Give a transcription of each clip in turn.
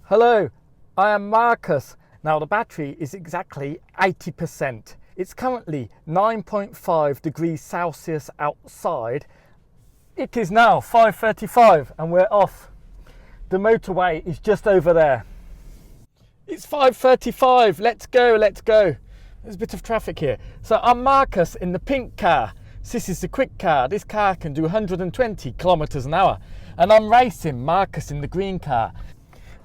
Hello, I am Marcus. Now the battery is exactly 80%. It's currently 9.5 degrees Celsius outside. It is now 5:35 and we're off. The motorway is just over there. It's 5:35, let's go. There's a bit of traffic here. So I'm Marcus in the pink car. This is the quick car. This car can do 120 kilometers an hour. And I'm racing Marcus in the green car.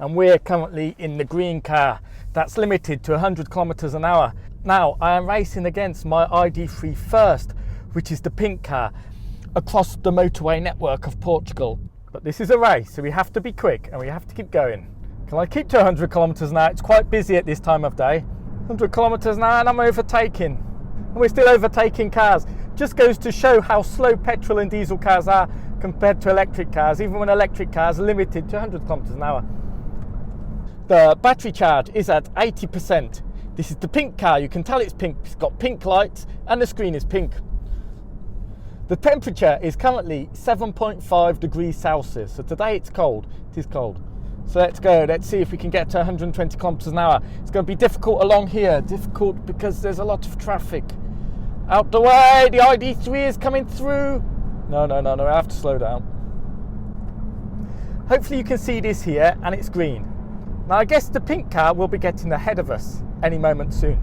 And we're currently in the green car. That's limited to 100 kilometers an hour. Now I am racing against my ID.3 first, which is the pink car, across the motorway network of Portugal. But this is a race, so we have to be quick and we have to keep going. Can I keep to 100 kilometers an hour? It's quite busy at this time of day. 100 kilometers an hour and I'm overtaking. And we're still overtaking cars. Just goes to show how slow petrol and diesel cars are compared to electric cars, even when electric cars are limited to 100 kilometers an hour. The battery charge is at 80%. This is the pink car. You can tell it's pink. It's got pink lights and the screen is pink. The temperature is currently 7.5 degrees Celsius. So today it's cold. It is cold. So let's go. Let's see if we can get to 120 kilometers an hour. It's going to be difficult along here. Difficult because there's a lot of traffic. Out the way. The ID.3 is coming through. No. I have to slow down. Hopefully you can see this here and it's green. Now I guess the pink car will be getting ahead of us any moment soon.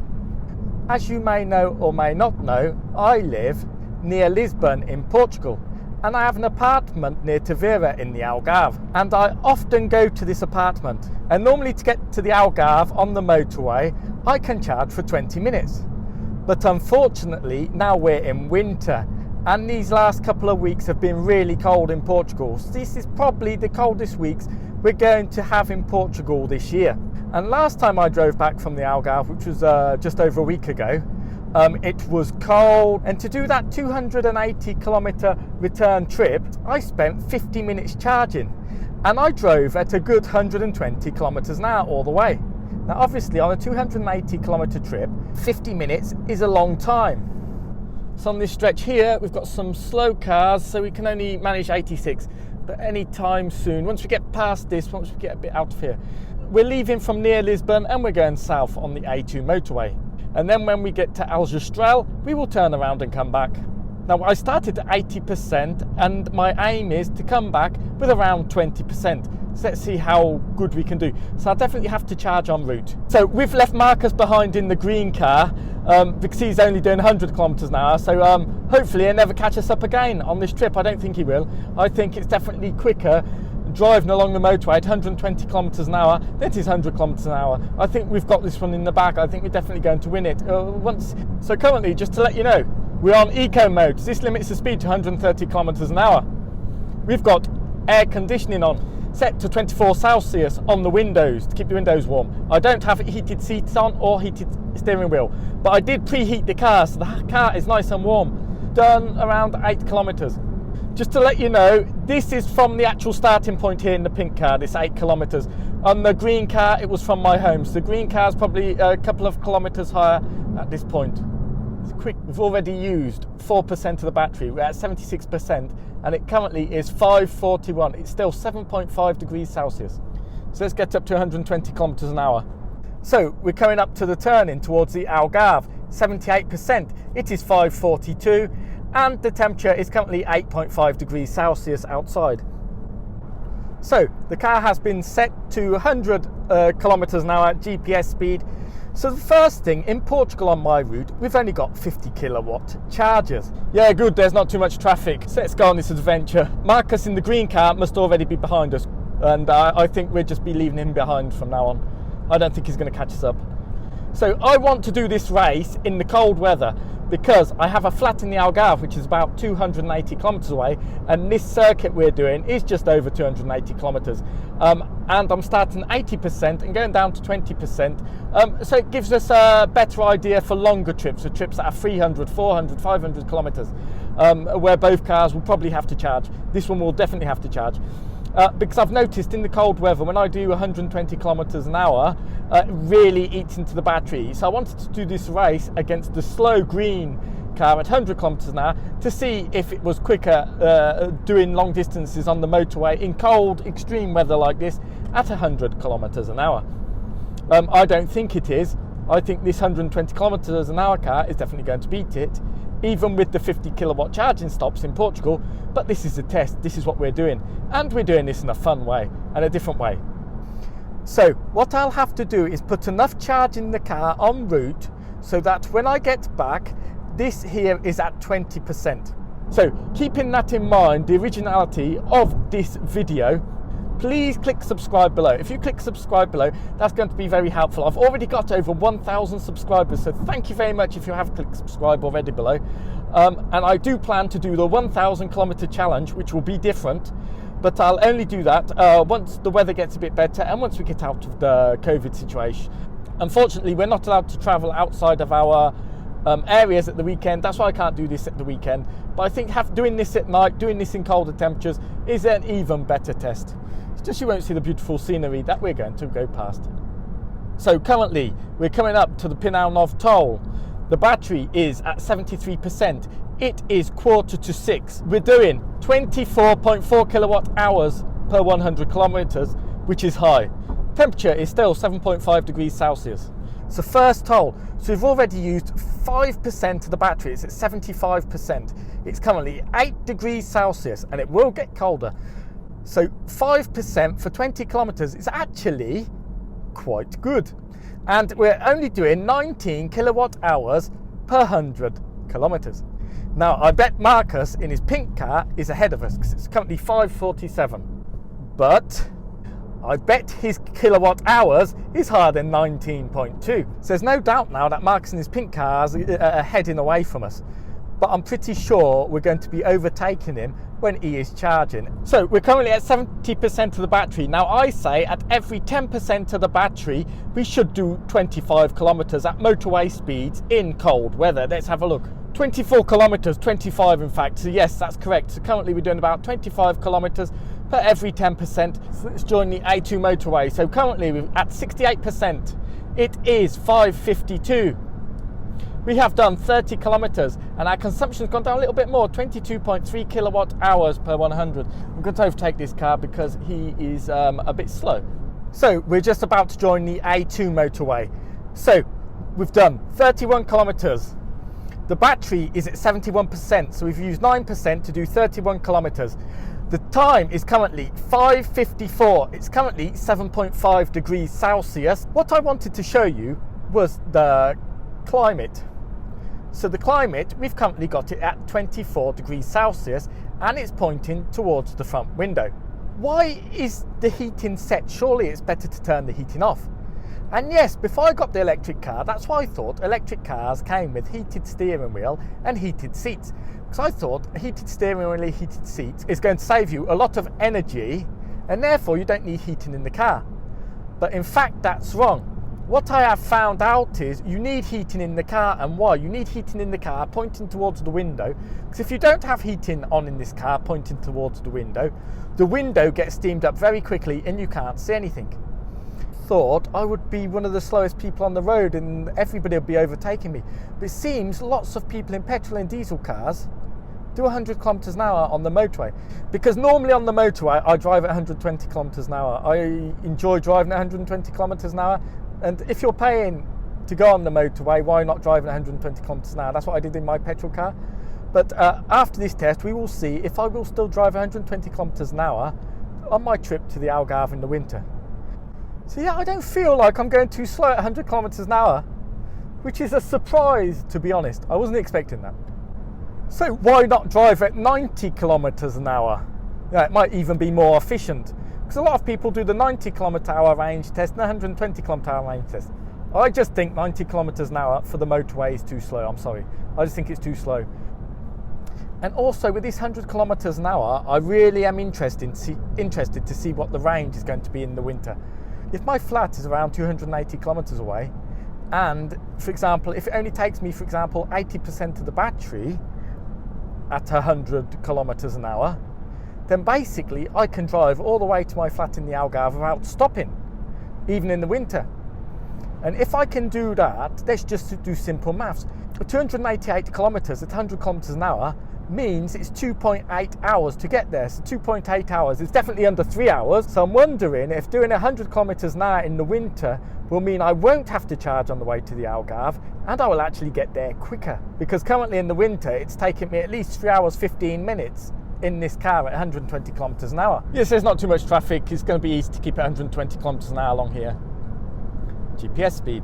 As you may know or may not know, I live near Lisbon in Portugal and I have an apartment near Tavira in the Algarve, and I often go to this apartment, and normally to get to the Algarve on the motorway I can charge for 20 minutes. But unfortunately now we're in winter and these last couple of weeks have been really cold in Portugal. So this is probably the coldest weeks we're going to have in Portugal this year. And last time I drove back from the Algarve, which was just over a week ago, it was cold, and to do that 280 kilometer return trip I spent 50 minutes charging, and I drove at a good 120 kilometers an hour all the way. Now obviously on a 280 kilometer trip 50 minutes is a long time. So on this stretch here we've got some slow cars, so we can only manage 86, but any time soon, once we get past this, once we get a bit out of here, we're leaving from near Lisbon and we're going south on the A2 motorway. And then when we get to Aljustrel, we will turn around and come back. Now I started at 80% and my aim is to come back with around 20%. So let's see how good we can do. So I'll definitely have to charge en route. So we've left Marcus behind in the green car because he's only doing 100 kilometers an hour. So hopefully he'll never catch us up again on this trip. I don't think he will. I think it's definitely quicker driving along the motorway at 120 kilometers an hour than it is 100 kilometers an hour. I think we've got this one in the bag. I think we're definitely going to win it So currently, just to let you know, we're on eco mode. This limits the speed to 130 kilometers an hour. We've got air conditioning on, set to 24 Celsius on the windows to keep the windows warm. I don't have heated seats on or heated steering wheel, but I did preheat the car, so the car is nice and warm. Done around 8 kilometers. Just to let you know, this is from the actual starting point here in the pink car, this 8 kilometers. On the green car, it was from my home. So the green car is probably a couple of kilometers higher at this point. It's quick. We've already used 4% of the battery. We're at 76% and it currently is 5:41. It's still 7.5 degrees Celsius. So let's get up to 120 kilometers an hour. So we're coming up to the turning towards the Algarve, 78%. It is 5:42. And the temperature is currently 8.5 degrees Celsius outside. So the car has been set to 100 kilometers an hour GPS speed. So the first thing, in Portugal on my route, we've only got 50 kilowatt chargers. Yeah, good, there's not too much traffic. So let's go on this adventure. Marcus in the green car must already be behind us, and I think we'll just be leaving him behind from now on. I don't think he's going to catch us up. So I want to do this race in the cold weather because I have a flat in the Algarve, which is about 280 kilometers away, and this circuit we're doing is just over 280 kilometers. And I'm starting 80% and going down to 20%. So it gives us a better idea for longer trips, for trips that are 300, 400, 500 kilometers, where both cars will probably have to charge. This one will definitely have to charge. Because I've noticed in the cold weather, when I do 120 kilometers an hour, it really eats into the battery. So I wanted to do this race against the slow green car at 100 kilometers an hour to see if it was quicker doing long distances on the motorway in cold, extreme weather like this, at 100 kilometers an hour. I don't think it is. I think this 120 kilometers an hour car is definitely going to beat it, even with the 50 kilowatt charging stops in Portugal. But this is a test. This is what we're doing, and we're doing this in a fun way and a different way. So what I'll have to do is put enough charge in the car en route so that when I get back, this here is at 20%. So keeping that in mind, the originality of this video, please click subscribe below. If you click subscribe below, that's going to be very helpful. I've already got over 1,000 subscribers, so thank you very much if you have clicked subscribe already below. And I do plan to do the 1,000 kilometer challenge, which will be different, but I'll only do that once the weather gets a bit better and once we get out of the COVID situation. Unfortunately, we're not allowed to travel outside of our areas at the weekend. That's why I can't do this at the weekend. But I think doing this at night, doing this in colder temperatures is an even better test. It's just you won't see the beautiful scenery that we're going to go past. So currently we're coming up to the Pinhão Novo toll. The battery is at 73%. It is 5:45. We're doing 24.4 kilowatt hours per 100 kilometers, which is high. Temperature is still 7.5 degrees Celsius. So first toll. So we've already used 5% of the battery. It's at 75%. It's currently 8 degrees Celsius and it will get colder. So 5% for 20 kilometers is actually quite good. And we're only doing 19 kilowatt hours per 100 kilometers. Now I bet Marcus in his pink car is ahead of us because it's currently 5:47. But I bet his kilowatt hours is higher than 19.2. So there's no doubt now that Marcus and his pink cars are heading away from us. But I'm pretty sure we're going to be overtaking him when he is charging. So we're currently at 70% of the battery. Now I say at every 10% of the battery, we should do 25 kilometers at motorway speeds in cold weather. Let's have a look. 24 kilometers, 25 in fact. So yes, that's correct. So currently we're doing about 25 kilometers per every 10%. So let's join the A2 motorway. So currently we're at 68%. It is 5:52. We have done 30 kilometers and our consumption's gone down a little bit more, 22.3 kilowatt hours per 100. I'm going to overtake this car because he is a bit slow. So we're just about to join the A2 motorway. So we've done 31 kilometers. The battery is at 71%, so we've used 9% to do 31 kilometers. The time is currently 5:54. It's currently 7.5 degrees Celsius. What I wanted to show you was the climate. So the climate, we've currently got it at 24 degrees Celsius and it's pointing towards the front window. Why is the heating set? Surely it's better to turn the heating off. And yes, before I got the electric car, that's why I thought electric cars came with heated steering wheel and heated seats. Because I thought a heated steering wheel and heated seats is going to save you a lot of energy and therefore you don't need heating in the car. But in fact, that's wrong. What I have found out is you need heating in the car, and why? You need heating in the car pointing towards the window, because if you don't have heating on in this car pointing towards the window gets steamed up very quickly and you can't see anything. Thought I would be one of the slowest people on the road and everybody would be overtaking me. But it seems lots of people in petrol and diesel cars do 100 kilometers an hour on the motorway. Because normally on the motorway I drive at 120 kilometers an hour. I enjoy driving at 120 kilometers an hour. And if you're paying to go on the motorway, why not driving 120 kilometers an hour? That's what I did in my petrol car. But after this test, we will see if I will still drive 120 kilometers an hour on my trip to the Algarve in the winter. So yeah, I don't feel like I'm going too slow at 100 kilometers an hour, which is a surprise, to be honest. I wasn't expecting that. So why not drive at 90 kilometers an hour? Yeah, it might even be more efficient. Because a lot of people do the 90 kilometer hour range test and the 120 kilometer hour range test. I just think 90 kilometers an hour for the motorway is too slow. I'm sorry. I just think it's too slow. And also with this 100 kilometers an hour, I really am interested to see what the range is going to be in the winter. If my flat is around 280 kilometers away, and for example, if it only takes me, for example, 80% of the battery at 100 kilometers an hour, then basically I can drive all the way to my flat in the Algarve without stopping, even in the winter. And if I can do that, let's just do simple maths. 288 kilometers at 100 kilometers an hour means it's 2.8 hours to get there. So 2.8 hours is definitely under 3 hours. So I'm wondering if doing 100 kilometers an hour in the winter will mean I won't have to charge on the way to the Algarve, and I will actually get there quicker. Because currently in the winter, it's taking me at least 3 hours, 15 minutes in this car at 120 kilometers an hour. Yes, there's not too much traffic. It's going to be easy to keep it 120 kilometers an hour along here. GPS speed.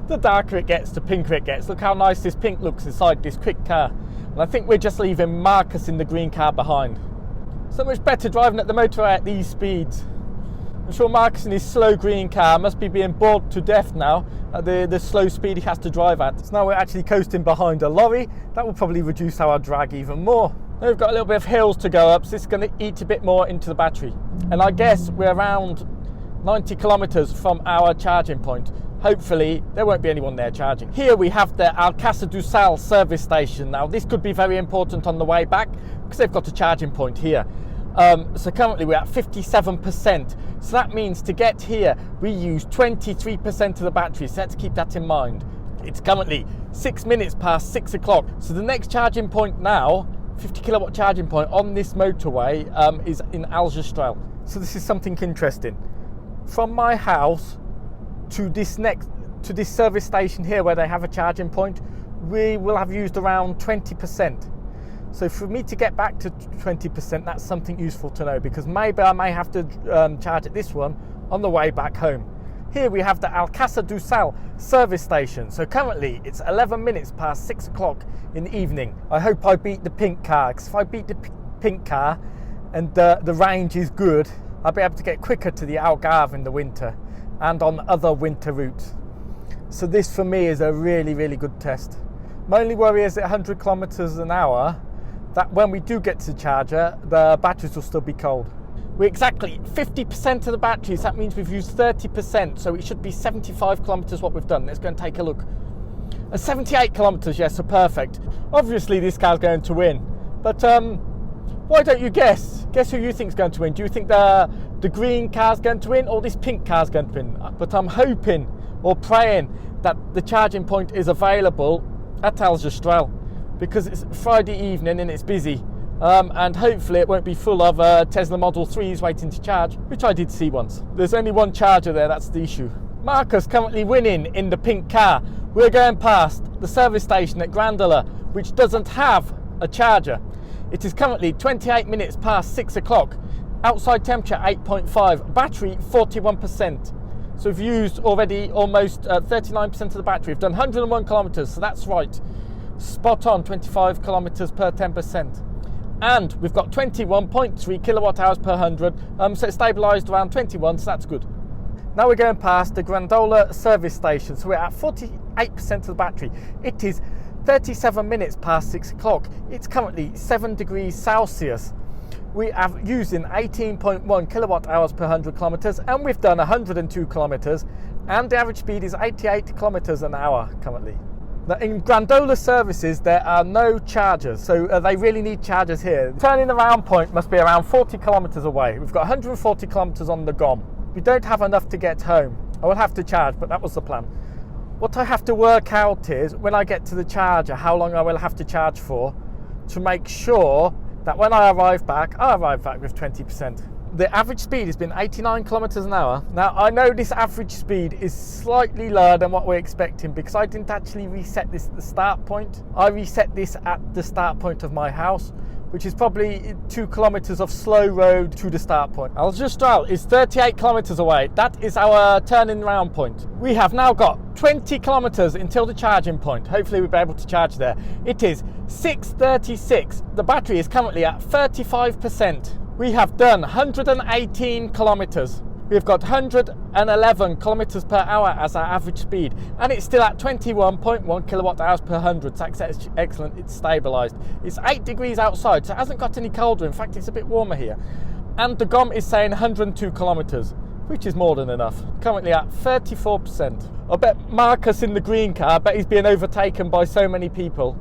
The darker it gets, the pinker it gets. Look how nice this pink looks inside this quick car. And I think we're just leaving Marcus in the green car behind. So much better driving at the motorway at these speeds. I'm sure Marcus in his slow green car must be being bored to death now at the slow speed he has to drive at. So now we're actually coasting behind a lorry. That will probably reduce our drag even more. Now we've got a little bit of hills to go up, so this is going to eat a bit more into the battery. And I guess we're around 90 kilometers from our charging point. Hopefully there won't be anyone there charging. Here we have the Alcácer do Sal service station. Now this could be very important on the way back because they've got a charging point here. So currently we're at 57%. So that means to get here we use 23% of the battery. So let's keep that in mind. It's currently 6 minutes past 6 o'clock. So the next charging point now, 50 kilowatt charging point on this motorway is in Aljustrel. So this is something interesting. From my house to this service station here where they have a charging point, we will have used around 20%. So for me to get back to 20%, that's something useful to know, because maybe I may have to charge at this one on the way back home. Here we have the Alcácer do Sal service station. So currently it's 11 minutes past 6 o'clock in the evening. I hope I beat the pink car, because if I beat the pink car and the range is good, I'll be able to get quicker to the Algarve in the winter and on other winter routes. So this for me is a really, really good test. My only worry is at 100 kilometers an hour, that when we do get to the charger, the batteries will still be cold. We're exactly 50% of the batteries. That means we've used 30%, so it should be 75 kilometers what we've done. Let's go and take a look. 78 kilometers, yes, so perfect. Obviously this car's going to win, but why don't you guess? Guess who you think is going to win? Do you think the green car's going to win or this pink car's going to win? But I'm hoping or praying that the charging point is available at Aljustrel, because it's Friday evening and it's busy. And hopefully it won't be full of Tesla Model 3s waiting to charge, which I did see once. There's only one charger there, that's the issue. Marcus currently winning in the pink car. We're going past the service station at Grandala, which doesn't have a charger. It is currently 28 minutes past 6 o'clock. Outside temperature 8.5, battery 41%. So we've used already almost 39% of the battery. We've done 101 kilometers, so that's right. Spot on, 25 kilometers per 10%. And we've got 21.3 kilowatt hours per 100, so it's stabilised around 21, so that's good. Now we're going past the Grandola service station, so we're at 48% of the battery. It is 37 minutes past 6 o'clock. It's currently 7 degrees Celsius. We are using 18.1 kilowatt hours per 100 kilometers, and we've done 102 kilometers, and the average speed is 88 kilometers an hour currently. Now in Grandola services there are no chargers, so they really need chargers here. Turning around point must be around 40 kilometers away. We've got 140 kilometers on the GOM. We don't have enough to get home. I will have to charge, but that was the plan. What I have to work out is when I get to the charger how long I will have to charge for, to make sure that when I arrive back with 20%. The average speed has been 89 kilometers an hour. Now I know this average speed is slightly lower than what we're expecting because I didn't actually reset this at the start point. I reset this at the start point of my house, which is probably 2 kilometers of slow road to the start point. Aljustrel is 38 kilometers away. That is our turning round point. We have now got 20 kilometers until the charging point. Hopefully we'll be able to charge there. It is 6:36. The battery is currently at 35%. We have done 118 kilometers. We've got 111 kilometers per hour as our average speed, and it's still at 21.1 kilowatt hours per 100. So that's excellent, it's stabilized. It's 8 degrees outside, so it hasn't got any colder. In fact, it's a bit warmer here. And the GOM is saying 102 kilometers, which is more than enough. Currently at 34%. I bet Marcus in the green car, I bet he's being overtaken by so many people.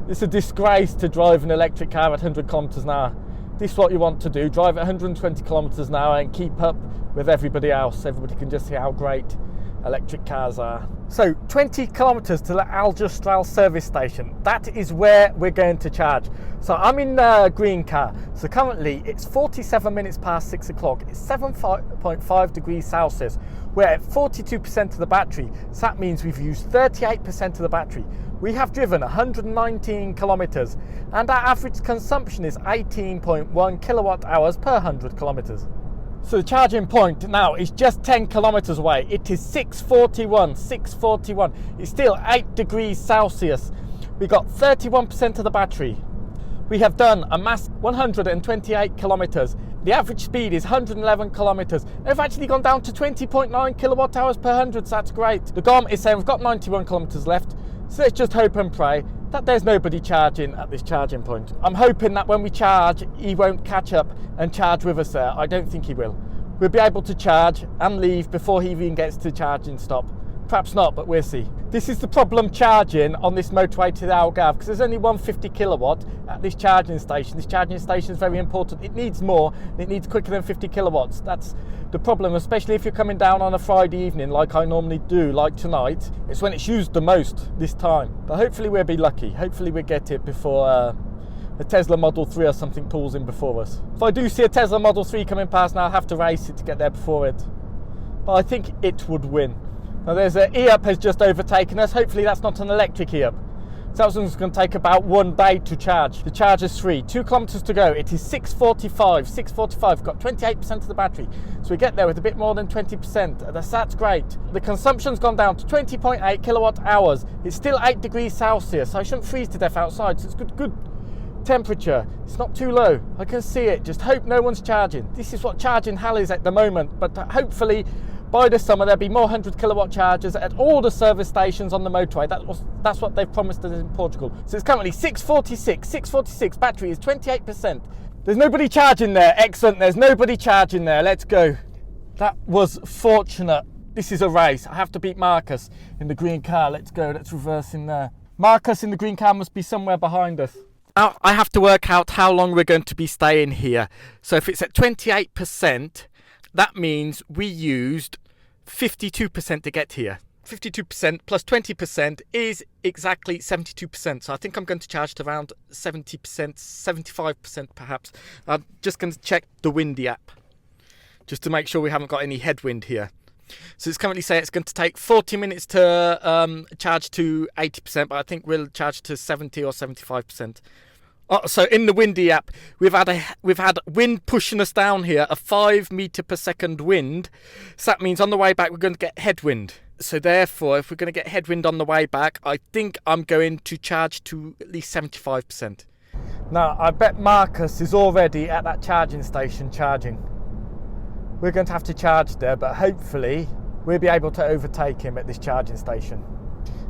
It's a disgrace to drive an electric car at 100 kilometers an hour. This is what you want to do, drive at 120 kilometers an hour and keep up with everybody else. Everybody can just see how great electric cars are. So 20 kilometers to the Aljustrel service station. That is where we're going to charge. So I'm in the green car. So currently it's 47 minutes past 6 o'clock. It's 7.5 degrees Celsius. We're at 42% of the battery. So that means we've used 38% of the battery. We have driven 119 kilometers and our average consumption is 18.1 kilowatt hours per 100 kilometers. So the charging point now is just 10 kilometers away. It is 6:41. It's still 8 degrees Celsius. We got 31% of the battery. We have done a mass 128 kilometers. The average speed is 111 kilometers. They've actually gone down to 20.9 kilowatt hours per 100, so that's great. The GOM is saying we've got 91 kilometers left. So let's just hope and pray that there's nobody charging at this charging point. I'm hoping that when we charge, he won't catch up and charge with us there. I don't think he will. We'll be able to charge and leave before he even gets to charging stop. Perhaps not, but we'll see. This is the problem charging on this motorway to the Algarve, because there's only 150 kilowatt at this charging station. This charging station is very important. It needs more, and it needs quicker than 50 kilowatts. That's the problem, especially if you're coming down on a Friday evening like I normally do, like tonight. It's when it's used the most this time. But hopefully we'll be lucky. Hopefully we'll get it before a Tesla Model 3 or something pulls in before us. If I do see a Tesla Model 3 coming past now, I'll have to race it to get there before it. But I think it would win. Now there's an e-up has just overtaken us. Hopefully that's not an electric e-up. So that one's going to take about 1 day to charge. The charge is free. 2 kilometers to go. It is 6:45. Got 28% of the battery. So we get there with a bit more than 20%. That's great. The consumption's gone down to 20.8 kilowatt hours. It's still 8 degrees Celsius. So I shouldn't freeze to death outside. So it's good temperature. It's not too low. I can see it. Just hope no one's charging. This is what charging hell is at the moment. But hopefully by the summer there'll be more 100 kilowatt chargers at all the service stations on the motorway. That's what they've promised us in Portugal. So it's currently 6:46. Battery is 28%. There's nobody charging there. Excellent. There's nobody charging there. Let's go. That was fortunate. This is a race. I have to beat Marcus in the green car. Let's go. Let's reverse in there. Marcus in the green car must be somewhere behind us. Now I have to work out how long we're going to be staying here. So if it's at 28%, that means we used 52% to get here. 52% plus 20% is exactly 72%. So I think I'm going to charge to around 70%, 75% perhaps. I'm just going to check the windy app just to make sure we haven't got any headwind here. So it's currently saying it's going to take 40 minutes to charge to 80%, but I think we'll charge to 70 or 75%. Oh, so in the windy app, we've had wind pushing us down here, a 5 meter per second wind. So that means on the way back we're going to get headwind. So therefore, if we're going to get headwind on the way back, I think I'm going to charge to at least 75%. Now, I bet Marcus is already at that charging station charging. We're going to have to charge there, but hopefully we'll be able to overtake him at this charging station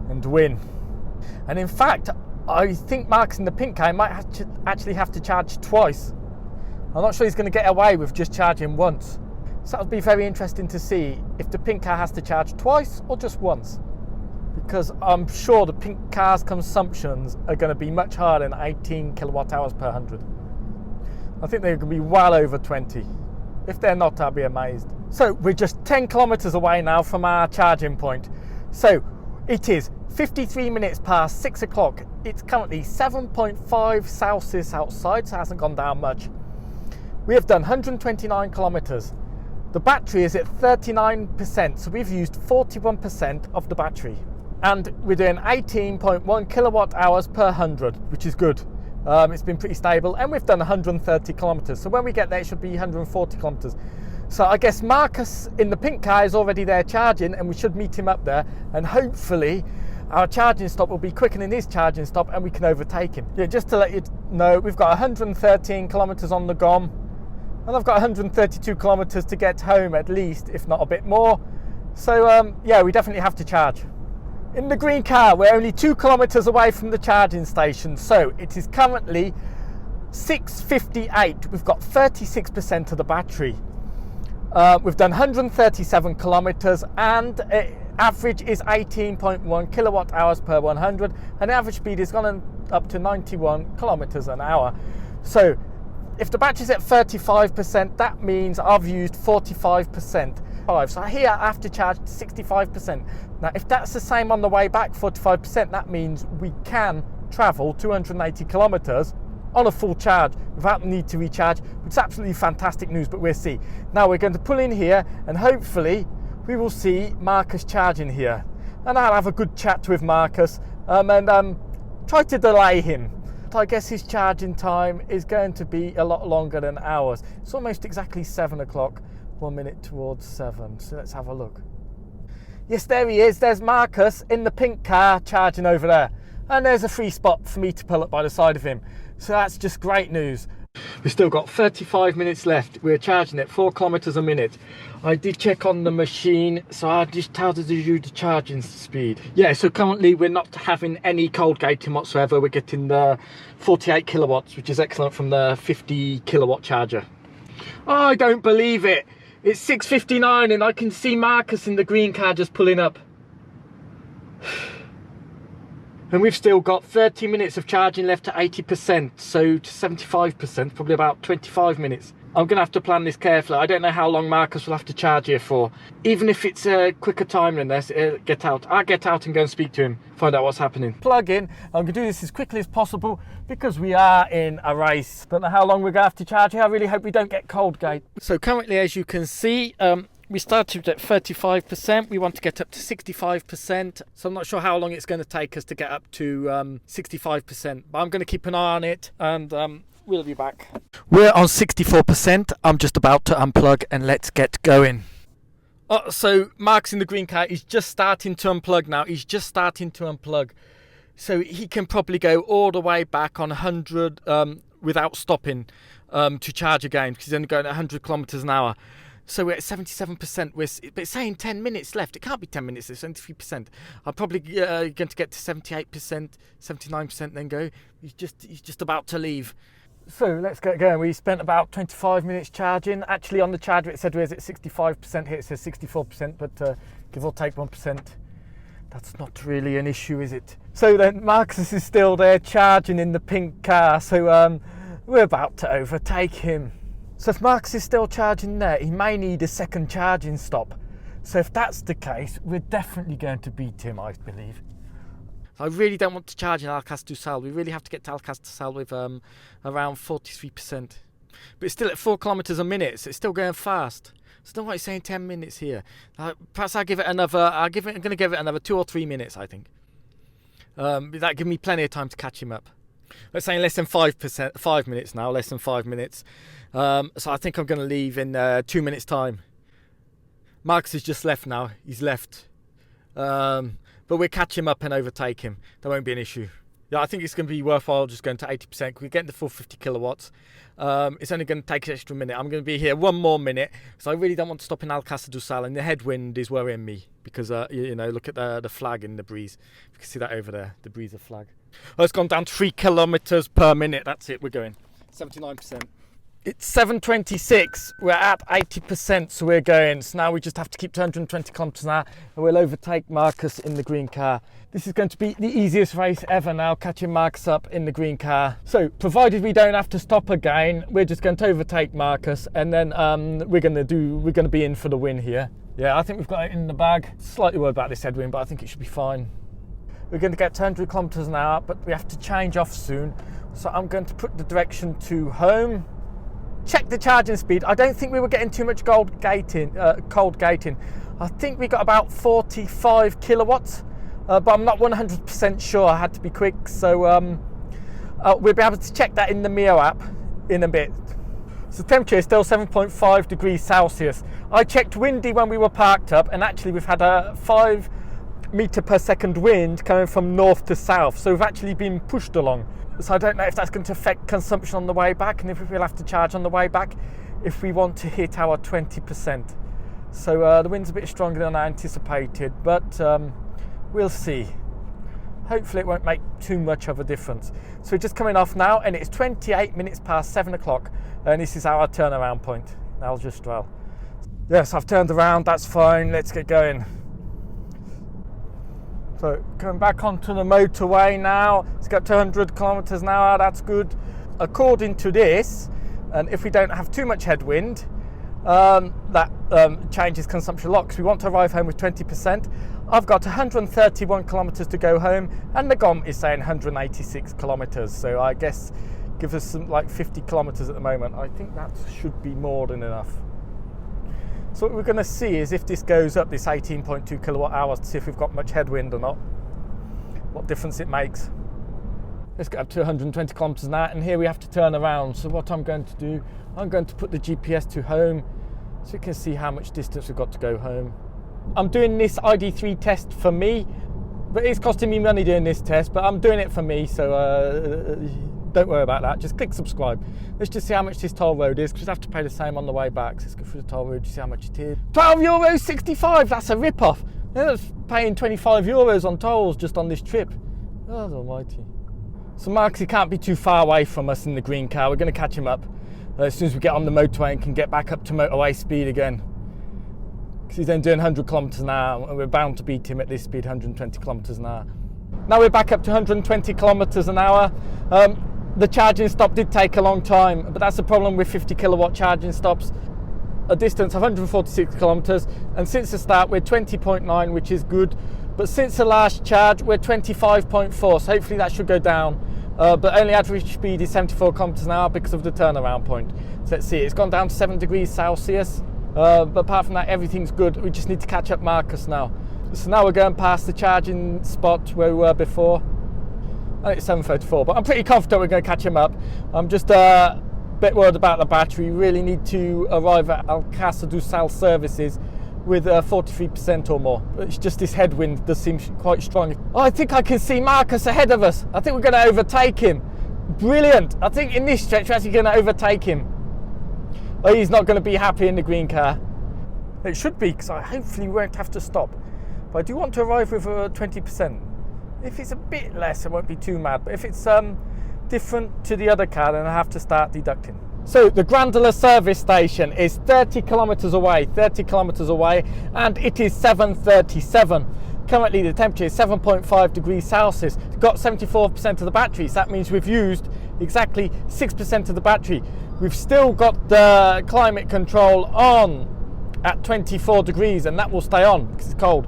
and win. And in fact, I think Marcus in the pink car might actually have to charge twice. I'm not sure he's going to get away with just charging once. So that'll be very interesting to see if the pink car has to charge twice or just once. Because I'm sure the pink car's consumptions are going to be much higher than 18 kilowatt hours per 100. I think they're going to be well over 20. If they're not, I'll be amazed. So we're just 10 kilometers away now from our charging point. So it is 53 minutes past 6 o'clock. It's currently 7.5 Celsius outside, so it hasn't gone down much. We have done 129 kilometers. The battery is at 39%, so we've used 41% of the battery. And we're doing 18.1 kilowatt hours per 100, which is good. It's been pretty stable, and we've done 130 kilometers. So when we get there, it should be 140 kilometers. So I guess Marcus in the pink car is already there charging, and we should meet him up there. And hopefully our charging stop will be quicker than his charging stop, and we can overtake him. Yeah, just to let you know, we've got 113 kilometers on the GOM, and I've got 132 kilometers to get home at least, if not a bit more. So yeah, we definitely have to charge. In the green car, we're only 2 kilometers away from the charging station, so it is currently 6:58. We've got 36% of the battery. We've done 137 kilometers, and average is 18.1 kilowatt hours per 100, and the average speed has gone up to 91 kilometers an hour. So if the battery's at 35%, that means I've used 45%. 45. So here I have to charge to 65%. Now, if that's the same on the way back, 45%, that means we can travel 280 kilometers on a full charge without the need to recharge, which is absolutely fantastic news, but we'll see. Now we're going to pull in here and hopefully we will see Marcus charging here. And I'll have a good chat with Marcus and try to delay him. I guess his charging time is going to be a lot longer than ours. It's almost exactly 7 o'clock, 1 minute towards 7. So let's have a look. Yes, there he is. There's Marcus in the pink car charging over there. And there's a free spot for me to pull up by the side of him. So that's just great news. We've still got 35 minutes left. We're charging at 4 kilometers a minute. I did check on the machine, so I just told you the charging speed. Yeah, so currently we're not having any cold gating whatsoever. We're getting the 48 kilowatts, which is excellent from the 50 kilowatt charger. Oh, I don't believe it. It's 6:59 and I can see Marcus in the green car just pulling up. And we've still got 30 minutes of charging left to 80%, so to 75%, probably about 25 minutes. I'm going to have to plan this carefully. I don't know how long Marcus will have to charge here for. Even if it's a quicker time than this, I'll get out and go and speak to him, find out what's happening. Plug in. I'm going to do this as quickly as possible because we are in a race. Don't know how long we're going to have to charge here. I really hope we don't get cold gate. So currently, as you can see, we started at 35%, we want to get up to 65%, so I'm not sure how long it's going to take us to get up to 65%, but I'm going to keep an eye on it and we'll be back. We're on 64%, I'm just about to unplug and let's get going. So Mark's in the green car, he's just starting to unplug now, so he can probably go all the way back on 100 without stopping to charge again, because he's only going at 100 kilometers an hour. So we're at 77%, but it's saying 10 minutes left. It can't be 10 minutes, it's 73%. I'm probably going to get to 78%, 79%, then go. He's just about to leave. So let's get going. We spent about 25 minutes charging. Actually, on the charger it said we was at 65%. Here it says 64%, but give or take 1%. That's not really an issue, is it? So then Marcus is still there charging in the pink car. So we're about to overtake him. So if Marcus is still charging there, he may need a second charging stop. So if that's the case, we're definitely going to beat him, I believe. I really don't want to charge in Alcácer do Sal. We really have to get to Alcácer do Sal with around 43%. But it's still at 4 kilometers a minute, so it's still going fast. So don't know why it's saying 10 minutes here. Perhaps I'm going to give it another 2 or 3 minutes, I think. That give me plenty of time to catch him up. Let's say less than 5 minutes now, less than 5 minutes. So I think I'm going to leave in 2 minutes time. Marcus has just left now, he's left. But we'll catch him up and overtake him. That won't be an issue. Yeah, I think it's going to be worthwhile just going to 80%. We're getting the full 50 kilowatts. It's only going to take an extra minute. I'm going to be here 1 more minute. So I really don't want to stop in Alcácer do Sal. And the headwind is worrying me because, look at the flag in the breeze. You can see that over there, the breeze of flag. Oh, it's gone down 3 kilometers per minute. That's it, we're going. 79%. It's 7:26, we're at 80%, so we're going. So now we just have to keep to 120 kilometers an hour and we'll overtake Marcus in the green car. This is going to be the easiest race ever now, catching Marcus up in the green car. So, provided we don't have to stop again, we're just going to overtake Marcus and then we're going to be in for the win here. Yeah, I think we've got it in the bag. Slightly worried about this headwind, but I think it should be fine. We're going to get to 100 kilometers an hour, but we have to change off soon. So I'm going to put the direction to home. Check the charging speed. I don't think we were getting too much cold gating. I think we got about 45 kilowatts, but I'm not 100% sure. I had to be quick, so we'll be able to check that in the Mio app in a bit. So the temperature is still 7.5 degrees Celsius. I checked windy when we were parked up, and actually we've had a 5 meter per second wind coming from north to south, so we've actually been pushed along. So I don't know if that's going to affect consumption on the way back and if we'll have to charge on the way back if we want to hit our 20%. So the wind's a bit stronger than I anticipated, but we'll see. Hopefully it won't make too much of a difference. So we're just coming off now and it's 28 minutes past 7 o'clock and this is our turnaround point, Aljustrel. Yes, I've turned around, that's fine, let's get going. So coming back onto the motorway now, let's get to 100 kilometers an hour, that's good. According to this, and if we don't have too much headwind, that changes consumption a lot, because we want to arrive home with 20%. I've got 131 kilometres to go home, and the GOM is saying 186 kilometres, so I guess gives us some like 50 kilometres at the moment. I think that should be more than enough. So what we're going to see is if this goes up, this 18.2 kilowatt hours, to see if we've got much headwind or not, what difference it makes. Let's get up to 120 kilometres an hour, and here we have to turn around. So what I'm going to do, I'm going to put the GPS to home so you can see how much distance we've got to go home. I'm doing this ID.3 test for me, but it's costing me money doing this test, but I'm doing it for me, so don't worry about that. Just click subscribe. Let's just see how much this toll road is, because we have to pay the same on the way back. So let's go through the toll road to see how much it is. €12.65, that's a rip-off. That's paying €25 on tolls just on this trip. God almighty. So Marcus, he can't be too far away from us in the green car. We're going to catch him up as soon as we get on the motorway and can get back up to motorway speed again. Because he's then doing 100 kilometres an hour, and we're bound to beat him at this speed, 120 kilometres an hour. Now we're back up to 120 kilometres an hour. The charging stop did take a long time, but that's the problem with 50 kilowatt charging stops. A distance of 146 kilometres, and since the start we're 20.9, which is good. But since the last charge we're 25.4, so hopefully that should go down. But only average speed is 74 kilometres an hour because of the turnaround point. So let's see, it's gone down to 7 degrees Celsius. But apart from that, everything's good. We just need to catch up Marcus now. So now we're going past the charging spot where we were before. And it's 7:34, but I'm pretty confident we're going to catch him up. I'm just a bit worried about the battery. We really need to arrive at Alcácer do Sal services with 43% or more. It's just this headwind does seem quite strong. Oh, I think I can see Marcus ahead of us. I think we're going to overtake him. Brilliant. I think in this stretch we're actually going to overtake him. Oh, he's not going to be happy in the green car. It should be, because I hopefully won't have to stop. But I do want to arrive with 20%. If it's a bit less, I won't be too mad. But if it's different to the other car, then I have to start deducting. So the Grandola service station is 30 kilometres away, and it is 7:37. Currently the temperature is 7.5 degrees Celsius. It's got 74% of the battery, so that means we've used exactly 6% of the battery. We've still got the climate control on at 24 degrees, and that will stay on because it's cold.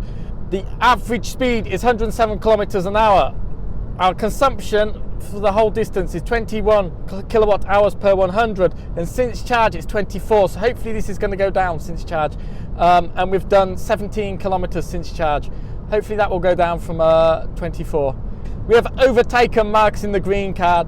The average speed is 107 kilometres an hour. Our consumption for the whole distance is 21 kilowatt hours per 100, and since charge it's 24, so hopefully this is going to go down since charge. And we've done 17 kilometres since charge. Hopefully that will go down from 24. We have overtaken Marcus in the green car,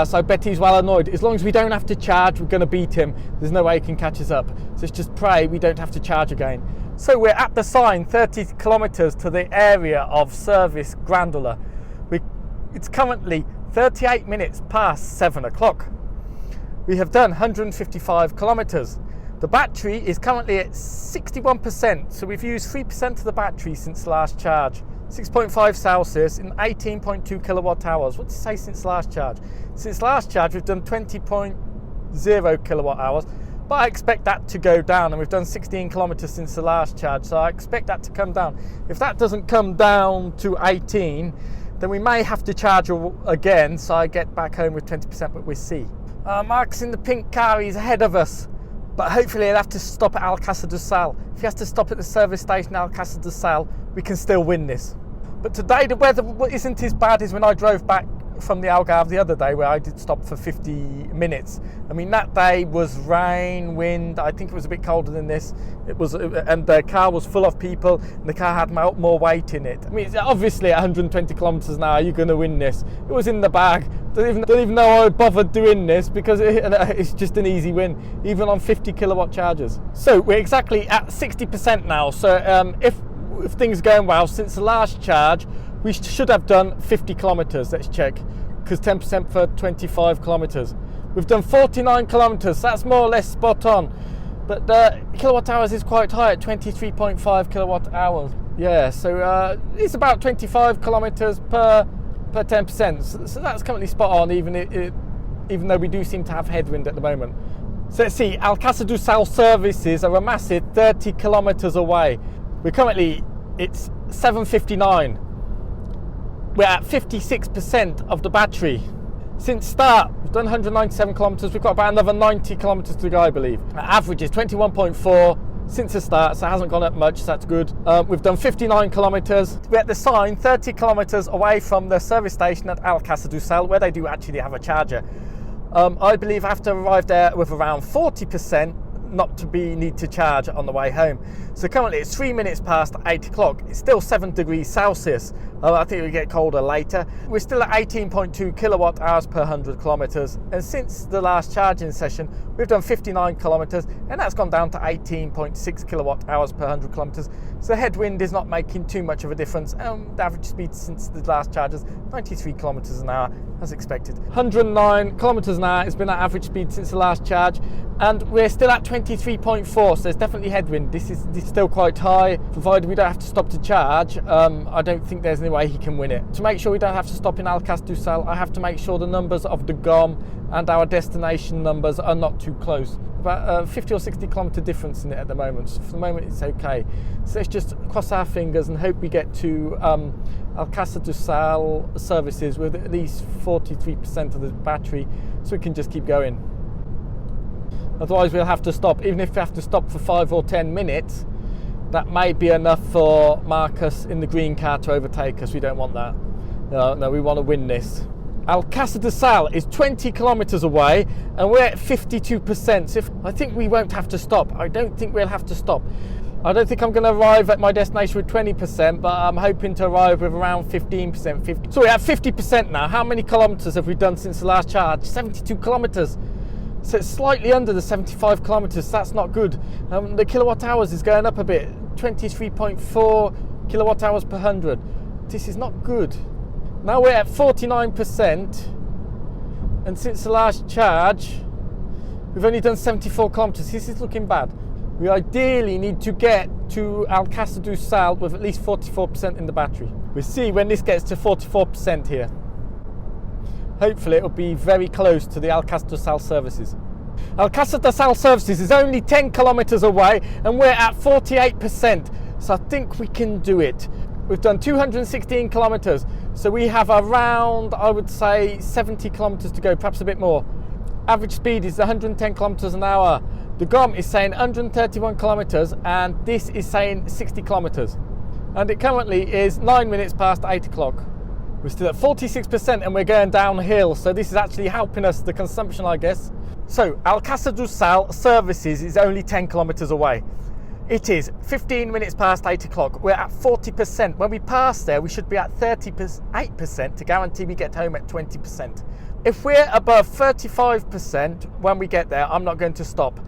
so I bet he's well annoyed. As long as we don't have to charge, we're going to beat him. There's no way he can catch us up. So let's just pray we don't have to charge again. So we're at the sign, 30 kilometres to the area of service Grandola. It's currently 38 minutes past 7 o'clock. We have done 155 kilometres. The battery is currently at 61%, so we've used 3% of the battery since last charge. 6.5 Celsius and 18.2 kilowatt hours. What did it say since last charge? Since last charge we've done 20.0 kilowatt hours, but I expect that to go down, and we've done 16 kilometres since the last charge, so I expect that to come down. If that doesn't come down to 18, then we may have to charge again, so I get back home with 20%, but we'll see. Marcus in the pink car, he's ahead of us, but hopefully he'll have to stop at Alcácer do Sal. If he has to stop at the service station Alcácer do Sal, we can still win this. But today the weather isn't as bad as when I drove back from the Algarve the other day, where I did stop for 50 minutes. I mean, that day was rain, wind. I think it was a bit colder than this. It was, and the car was full of people, and the car had more weight in it. I mean, it's obviously at 120 kilometers an hour, you're going to win this. It was in the bag. Don't even know I bothered doing this, because it's just an easy win, even on 50 kilowatt chargers. So we're exactly at 60% now. So if things are going well, since the last charge, we should have done 50 kilometers. Let's check, because 10% for 25 kilometers. We've done 49 kilometers. So that's more or less spot on. But kilowatt hours is quite high at 23.5 kilowatt hours. Yeah, so it's about 25 kilometers per 10%. So that's currently spot on, even though we do seem to have headwind at the moment. So let's see, Alcácer do Sal services are a massive 30 kilometers away. We're currently, it's 7:59. We're at 56% of the battery. Since start, we've done 197 kilometres. We've got about another 90 kilometres to go, I believe. Our average is 21.4 since the start, so it hasn't gone up much, so that's good. We've done 59 kilometres. We're at the sign 30 kilometres away from the service station at Alcácer do Sal, where they do actually have a charger. I believe I have to arrive there with around 40% not to need to charge on the way home. So currently it's 3 minutes past 8 o'clock. It's still 7 degrees Celsius. I think it'll get colder later. We're still at 18.2 kilowatt hours per 100 kilometers. And since the last charging session, we've done 59 kilometers, and that's gone down to 18.6 kilowatt hours per 100 kilometers. So the headwind is not making too much of a difference. The average speed since the last charges, 93 kilometers an hour, as expected. 109 kilometers an hour has been our average speed since the last charge, and we're still at 23.4, so there's definitely headwind. This is still quite high, provided we don't have to stop to charge. I don't think there's any way he can win it. To make sure we don't have to stop in Alcácer do Sal, I have to make sure the numbers of the GOM and our destination numbers are not too close. About a 50 or 60 kilometre difference in it at the moment, so for the moment it's okay. So let's just cross our fingers and hope we get to Alcácer do Sal services with at least 43% of the battery, so we can just keep going. Otherwise we'll have to stop. Even if we have to stop for 5 or 10 minutes, that may be enough for Marcus in the green car to overtake us. We don't want that. No, we want to win this. Alcácer do Sal is 20 kilometres away, and we're at 52%. So I think we won't have to stop. I don't think we'll have to stop. I don't think I'm going to arrive at my destination with 20%, but I'm hoping to arrive with around 15%. So we're at 50% now. How many kilometres have we done since the last charge? 72 kilometres. So it's slightly under the 75 kilometres. That's not good. The kilowatt hours is going up a bit. 23.4 kilowatt hours per 100. This is not good. Now we're at 49%, and since the last charge we've only done 74 kilometres. This is looking bad. We ideally need to get to Alcácer do Sal with at least 44% in the battery. We'll see when this gets to 44% here. Hopefully it'll be very close to the Alcácer do Sal services. Alcácer do Sal services is only 10 kilometres away, and we're at 48%, so I think we can do it. We've done 216 kilometres, so we have around, I would say, 70 kilometres to go, perhaps a bit more. Average speed is 110 kilometres an hour. The GOM is saying 131 kilometres, and this is saying 60 kilometres. And it currently is 9 minutes past 8 o'clock. We're still at 46%, and we're going downhill, so this is actually helping us, the consumption, I guess. So Alcácer do Sal services is only 10 kilometres away. It is 15 minutes past 8 o'clock. We're at 40%. When we pass there, we should be at 38% to guarantee we get home at 20%. If we're above 35% when we get there, I'm not going to stop.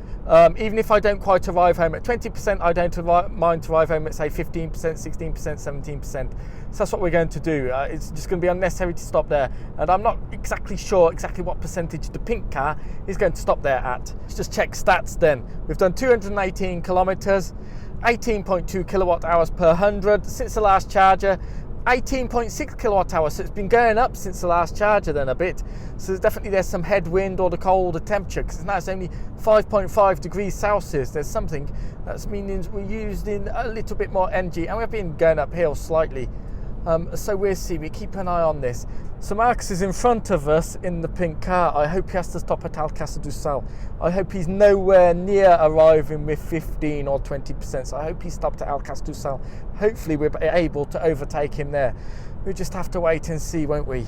Even if I don't quite arrive home at 20%, I don't mind to arrive home at, say, 15%, 16%, 17%. So that's what we're going to do. It's just going to be unnecessary to stop there. And I'm not exactly sure exactly what percentage the pink car is going to stop there at. Let's just check stats then. We've done 218 kilometres, 18.2 kilowatt hours per 100 since the last charger. 18.6 kilowatt hours, so it's been going up since the last charger then a bit. So there's some headwind or the colder temperature, because now it's only 5.5 degrees Celsius. There's something that's meaning we're using a little bit more energy, and we've been going uphill slightly. So we'll see, we keep an eye on this. So Marcus is in front of us in the pink car. I hope he has to stop at Alcácer do Sal. I hope he's nowhere near arriving with 15 or 20%. So I hope he stopped at Alcácer do Sal. Hopefully we're able to overtake him there. We'll just have to wait and see, won't we?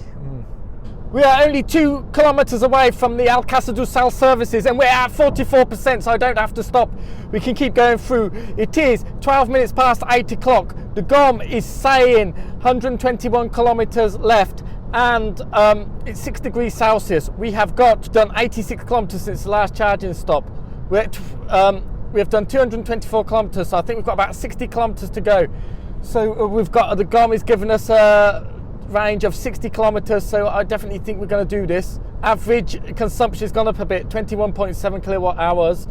We are only 2 kilometres away from the Alcácer do Sal services, and we're at 44%, so I don't have to stop. We can keep going through. It is 12 minutes past 8 o'clock. The GOM is saying 121 kilometres left, and it's 6 degrees Celsius. We have done 86 kilometres since the last charging stop. We have done 224 kilometres, so I think we've got about 60 kilometres to go. So the GOM is giving us a range of 60 kilometres, so I definitely think we're going to do this. Average consumption has gone up a bit, 21.7 kilowatt hours,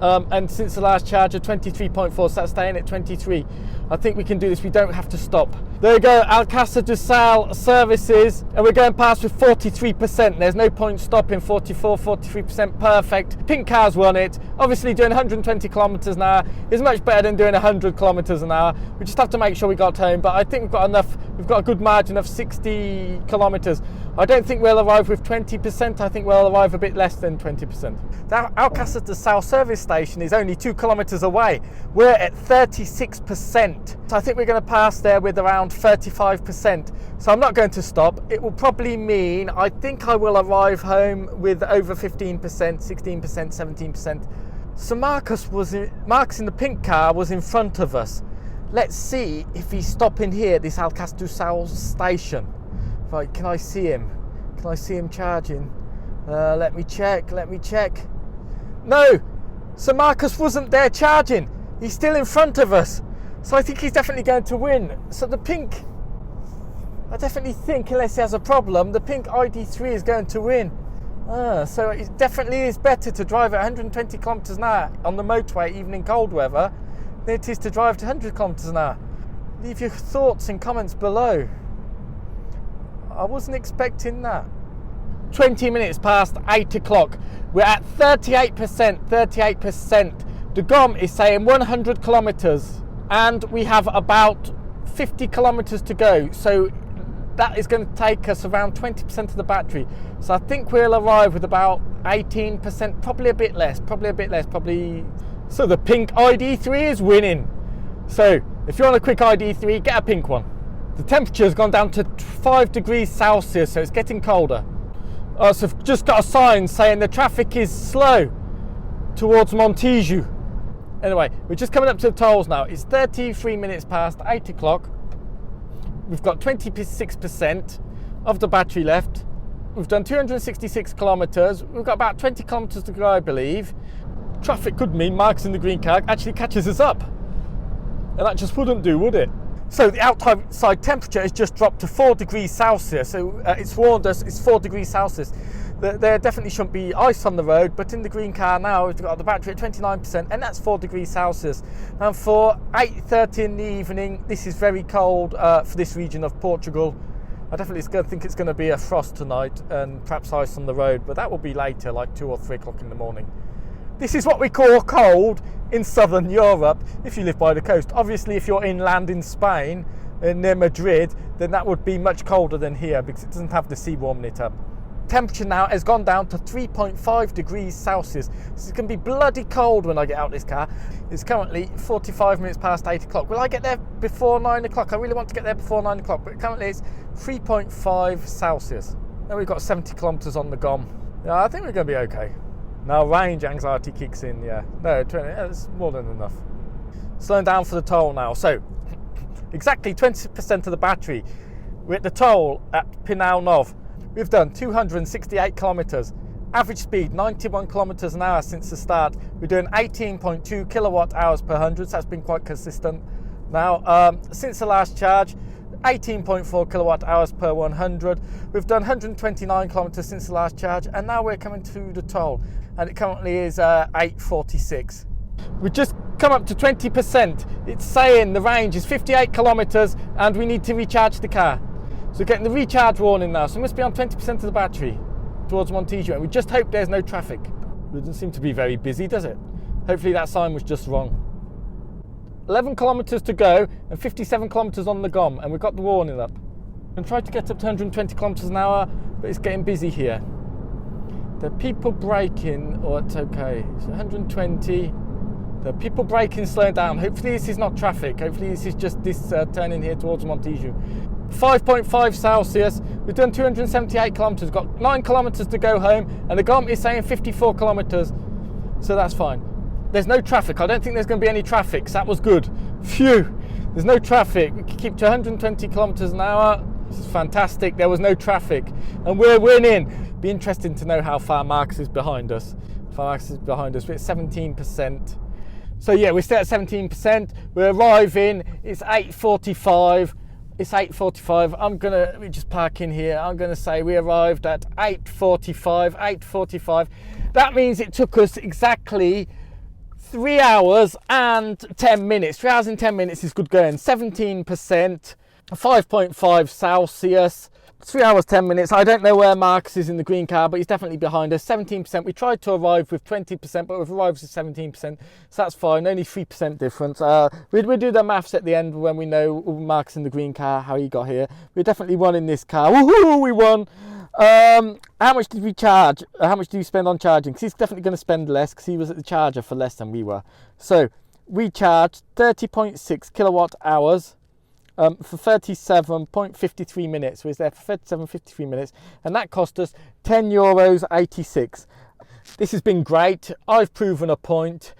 and since the last charger 23.4, so that's staying at 23. I think we can do this, we don't have to stop. There we go, Alcácer do Sal services, and we're going past with 43%. There's no point stopping. 44, 43%, perfect. Pink car's won it. Obviously doing 120 kilometres an hour is much better than doing 100 kilometres an hour. We just have to make sure we got home, but I think we've got enough. We've got a good margin of 60 kilometres. I don't think we'll arrive with 20%, I think we'll arrive a bit less than 20%. Alcácer de Sal service station is only 2 kilometres away. We're at 36%. So I think we're going to pass there with around 35%. So I'm not going to stop. It will probably mean, I think I will arrive home with over 15%, 16%, 17%. So Marcus in the pink car was in front of us. Let's see if he's stopping here at this Alcácer de Sal station. Right, can I see him? Can I see him charging? Let me check. No! So Marcus wasn't there charging. He's still in front of us. So I think he's definitely going to win. So the pink, I definitely think, unless he has a problem, the pink ID.3 is going to win. So it definitely is better to drive at 120 kilometers an hour on the motorway, even in cold weather, than it is to drive to 100 kilometers an hour. Leave your thoughts in comments below. I wasn't expecting that. 20 minutes past 8 o'clock. We're at 38%. The GOM is saying 100 kilometers and we have about 50 kilometers to go. So that is going to take us around 20% of the battery. So I think we'll arrive with about 18%, probably a bit less. So the pink ID.3 is winning. So if you want a quick ID.3, get a pink one. The temperature has gone down to 5 degrees Celsius, so it's getting colder. So I've just got a sign saying the traffic is slow towards Montijo. Anyway, we're just coming up to the tolls now. It's 33 minutes past 8 o'clock. We've got 26% of the battery left. We've done 266 kilometers. We've got about 20 kilometers to go, I believe. Traffic could mean Marcus in the green car actually catches us up. And that just wouldn't do, would it? So the outside temperature has just dropped to 4 degrees Celsius. So it's warned us it's 4 degrees Celsius. There definitely shouldn't be ice on the road, but in the green car now we've got the battery at 29%, and that's 4 degrees Celsius. And for 8:30 in the evening, this is very cold for this region of Portugal. I definitely think it's going to be a frost tonight and perhaps ice on the road, but that will be later, like 2 or 3 o'clock in the morning. This is what we call cold in southern Europe if you live by the coast. Obviously, if you're inland in Spain, near Madrid, then that would be much colder than here because it doesn't have the sea warming it up. Temperature now has gone down to 3.5 degrees Celsius. This is going to be bloody cold when I get out this car. It's currently 45 minutes past 8 o'clock. Will I get there before 9 o'clock? I really want to get there before 9 o'clock, but currently it's 3.5 Celsius. And we've got 70 kilometers on the GOM. Yeah, I think we're going to be okay. Now range anxiety kicks in, yeah. No, 20, that's more than enough. Slowing down for the toll now. So, exactly 20% of the battery. We're at the toll at Pinhão Novo. We've done 268 kilometres. Average speed, 91 kilometres an hour since the start. We're doing 18.2 kilowatt hours per 100, so that's been quite consistent. Now, since the last charge, 18.4 kilowatt hours per 100. We've done 129 kilometres since the last charge, and now we're coming to the toll, and it currently is 8:46. We've just come up to 20%. It's saying the range is 58 kilometres and we need to recharge the car. So we're getting the recharge warning now, so we must be on 20% of the battery towards Montijo, and we just hope there's no traffic. It doesn't seem to be very busy, does it? Hopefully that sign was just wrong. 11 kilometres to go and 57 kilometres on the GOM, and we've got the warning up. And try to get up to 120 kilometres an hour, but it's getting busy here. There are people braking, or it's okay. It's 120. There are people braking, slowing down. Hopefully this is not traffic. Hopefully this is just this turning here towards Montijo. 5.5 Celsius. We've done 278 kilometres. Got 9 kilometres to go home, and the GOM is saying 54 kilometres. So that's fine. There's no traffic. I don't think there's going to be any traffic, so that was good. Phew! There's no traffic. We can keep to 120 kilometres an hour. This is fantastic. There was no traffic, and we're winning. Be interesting to know how far Marcus is behind us. We're at 17%. So yeah, we're still at 17%. We're arriving. It's 8:45. It's 8:45. We just park in here. I'm gonna say we arrived at 8:45. 8:45. That means it took us exactly 3 hours and 10 minutes. 3 hours and 10 minutes is good going. 17%, 5.5 Celsius, 3 hours, 10 minutes. I don't know where Marcus is in the green car, but he's definitely behind us. 17%. We tried to arrive with 20%, but we've arrived with 17%. So that's fine. Only 3% difference. We'll do the maths at the end when we know Marcus in the green car, how he got here. We definitely won in this car. Woohoo! We won. How much did we charge? How much do you spend on charging? Because he's definitely going to spend less because he was at the charger for less than we were. So we charged 30.6 kilowatt hours for 37.53 minutes. We was there for 37.53 minutes, and that cost us €10.86. This has been great. I've proven a point.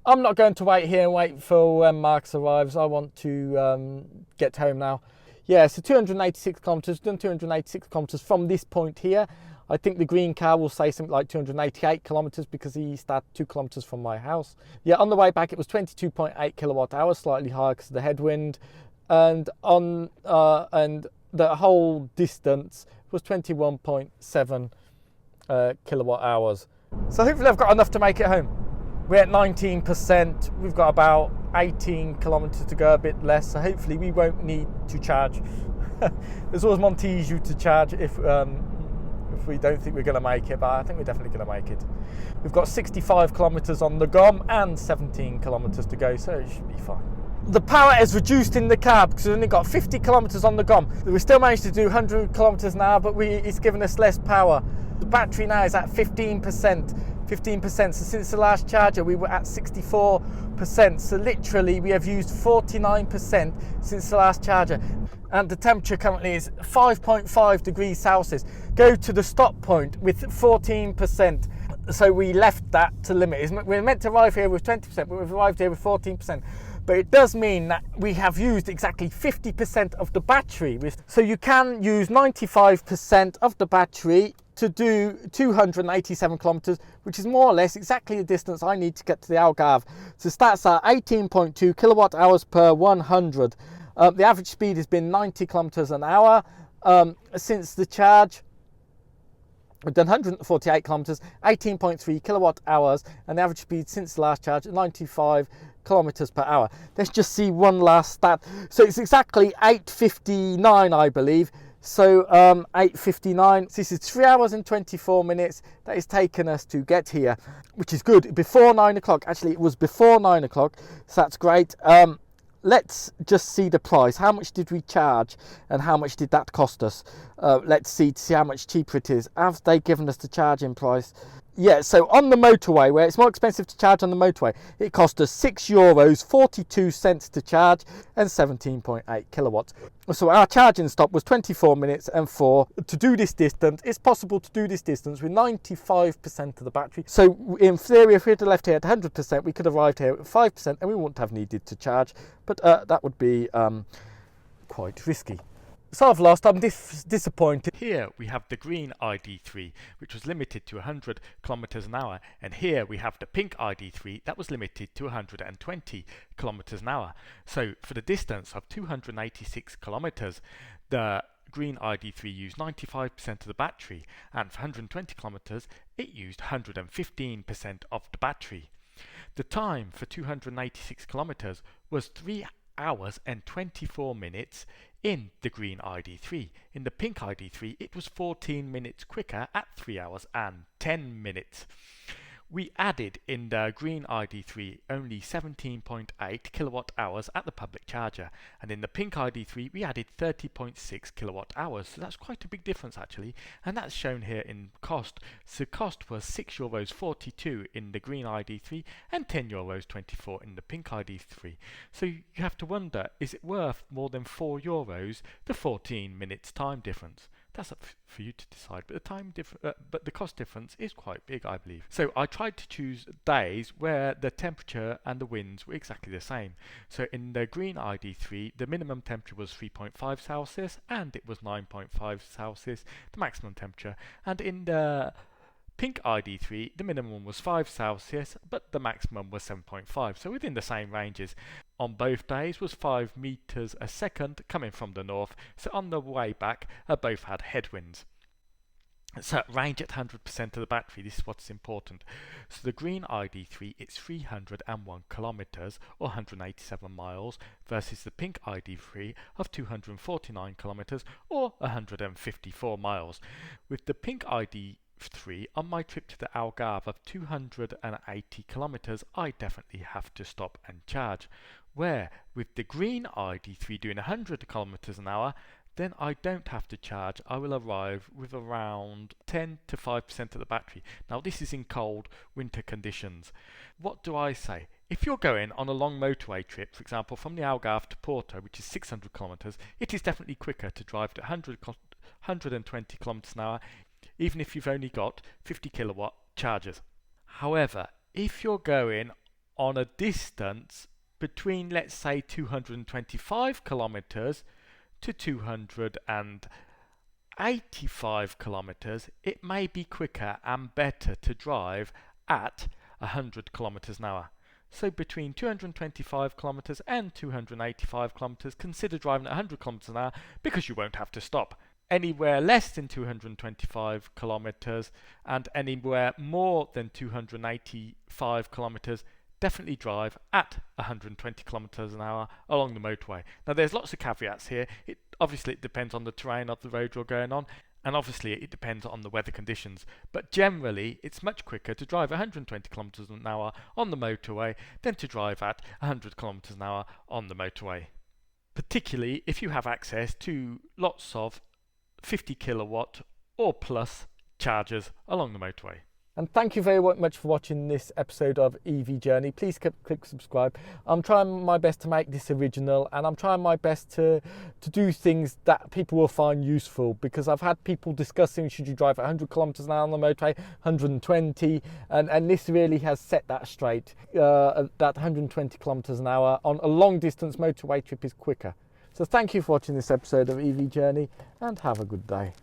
I'm not going to wait here and wait for when Marcus arrives. I want to get home now. Yeah, so 286 kilometres, done 286 kilometres from this point here. I think the green car will say something like 288 kilometres because he started 2 kilometres from my house. Yeah, on the way back it was 22.8 kilowatt hours, slightly higher because of the headwind. And on and the whole distance was 21.7 kilowatt hours. So hopefully I've got enough to make it home. We're at 19%. We've got about 18 kilometres to go, a bit less. So hopefully we won't need to charge. There's always Montijo to charge if we don't think we're going to make it, but I think we're definitely going to make it. We've got 65 kilometres on the GOM and 17 kilometres to go, so it should be fine. The power is reduced in the car because we've only got 50 kilometres on the GOM. We still managed to do 100 kilometres an hour, but it's given us less power. The battery now is at 15%. So since the last charger we were at 64%. So literally we have used 49% since the last charger. And the temperature currently is 5.5 degrees Celsius. Go to the stop point with 14%. So we left that to limit. We're meant to arrive here with 20%, but we've arrived here with 14%. But it does mean that we have used exactly 50% of the battery. So you can use 95% of the battery to do 287 kilometres, which is more or less exactly the distance I need to get to the Algarve. So stats are 18.2 kilowatt hours per 100. The average speed has been 90 kilometres an hour since the charge. We've done 148 kilometres, 18.3 kilowatt hours, and the average speed since the last charge 95 kilometres per hour. Let's just see one last stat. So it's exactly 8:59, I believe. So 8:59. This is 3 hours and 24 minutes that it's taken us to get here, which is good. Before 9 o'clock. Actually, it was before 9 o'clock, so that's great. Let's just see the price. How much did we charge and how much did that cost us? Let's see to see how much cheaper it is. Have they given us the charging price? Yeah, so on the motorway, where it's more expensive to charge on the motorway, it cost us €6.42 to charge and 17.8 kilowatts. So our charging stop was 24 minutes and 4. To do this distance, it's possible to do this distance with 95% of the battery. So in theory, if we had left here at 100%, we could have arrived here at 5% and we wouldn't have needed to charge. But that would be quite risky. So I've lost, I'm disappointed. Here we have the green ID.3, which was limited to 100 kilometers an hour, and here we have the pink ID.3 that was limited to 120 kilometers an hour. So for the distance of 286 kilometers, the green ID.3 used 95% of the battery, and for 120 kilometers it used 115% of the battery. The time for 286 kilometers was 3 hours and 24 minutes in the green ID.3. In the pink ID.3 it was 14 minutes quicker at 3 hours and 10 minutes. We added in the green ID.3 only 17.8 kilowatt hours at the public charger, and in the pink ID.3 we added 30.6 kilowatt hours, so that's quite a big difference actually, and that's shown here in cost. So cost was €6.42 in the green ID.3 and €10.24 in the pink ID.3. So you have to wonder, is it worth more than €4 the 14 minutes time difference? That's up for you to decide, but the cost difference is quite big, I believe. So I tried to choose days where the temperature and the winds were exactly the same. So in the green ID.3, the minimum temperature was 3.5 Celsius and it was 9.5 Celsius, the maximum temperature. And in the pink ID.3, the minimum was 5 Celsius, but the maximum was 7.5, so within the same ranges. On both days was 5 meters a second coming from the north, so on the way back both had headwinds. So range at 100% of the battery, this is what's important. So the green ID.3, it's 301 kilometers or 187 miles versus the pink ID.3 of 249 kilometers or 154 miles. With the pink ID.3 on my trip to the Algarve of 280 kilometers, I definitely have to stop and charge. Where with the green ID.3 doing 100 kilometers an hour, then I don't have to charge. I will arrive with around 10 to 5% of the battery. Now this is in cold winter conditions. What do I say? If you're going on a long motorway trip, for example from the Algarve to Porto, which is 600 kilometers, it is definitely quicker to drive at 120 kilometers an hour, even if you've only got 50 kilowatt chargers. However, if you're going on a distance between, let's say, 225 kilometers to 285 kilometers, it may be quicker and better to drive at 100 kilometers an hour. So between 225 kilometers and 285 kilometers, consider driving at 100 kilometers an hour because you won't have to stop. Anywhere less than 225 kilometers and anywhere more than 285 kilometers, definitely drive at 120 kilometers an hour along the motorway. Now there's lots of caveats here. Obviously it depends on the terrain of the road you're going on, and obviously it depends on the weather conditions, but generally it's much quicker to drive 120 kilometers an hour on the motorway than to drive at 100 kilometers an hour on the motorway, particularly if you have access to lots of 50 kilowatt or plus chargers along the motorway. And thank you very much for watching this episode of EV Journey. Please click subscribe. I'm trying my best to make this original, and I'm trying my best to do things that people will find useful, because I've had people discussing should you drive at 100 kilometers an hour on the motorway, 120, and this really has set that straight. That 120 kilometers an hour on a long distance motorway trip is quicker. So thank you for watching this episode of EV Journey, and have a good day.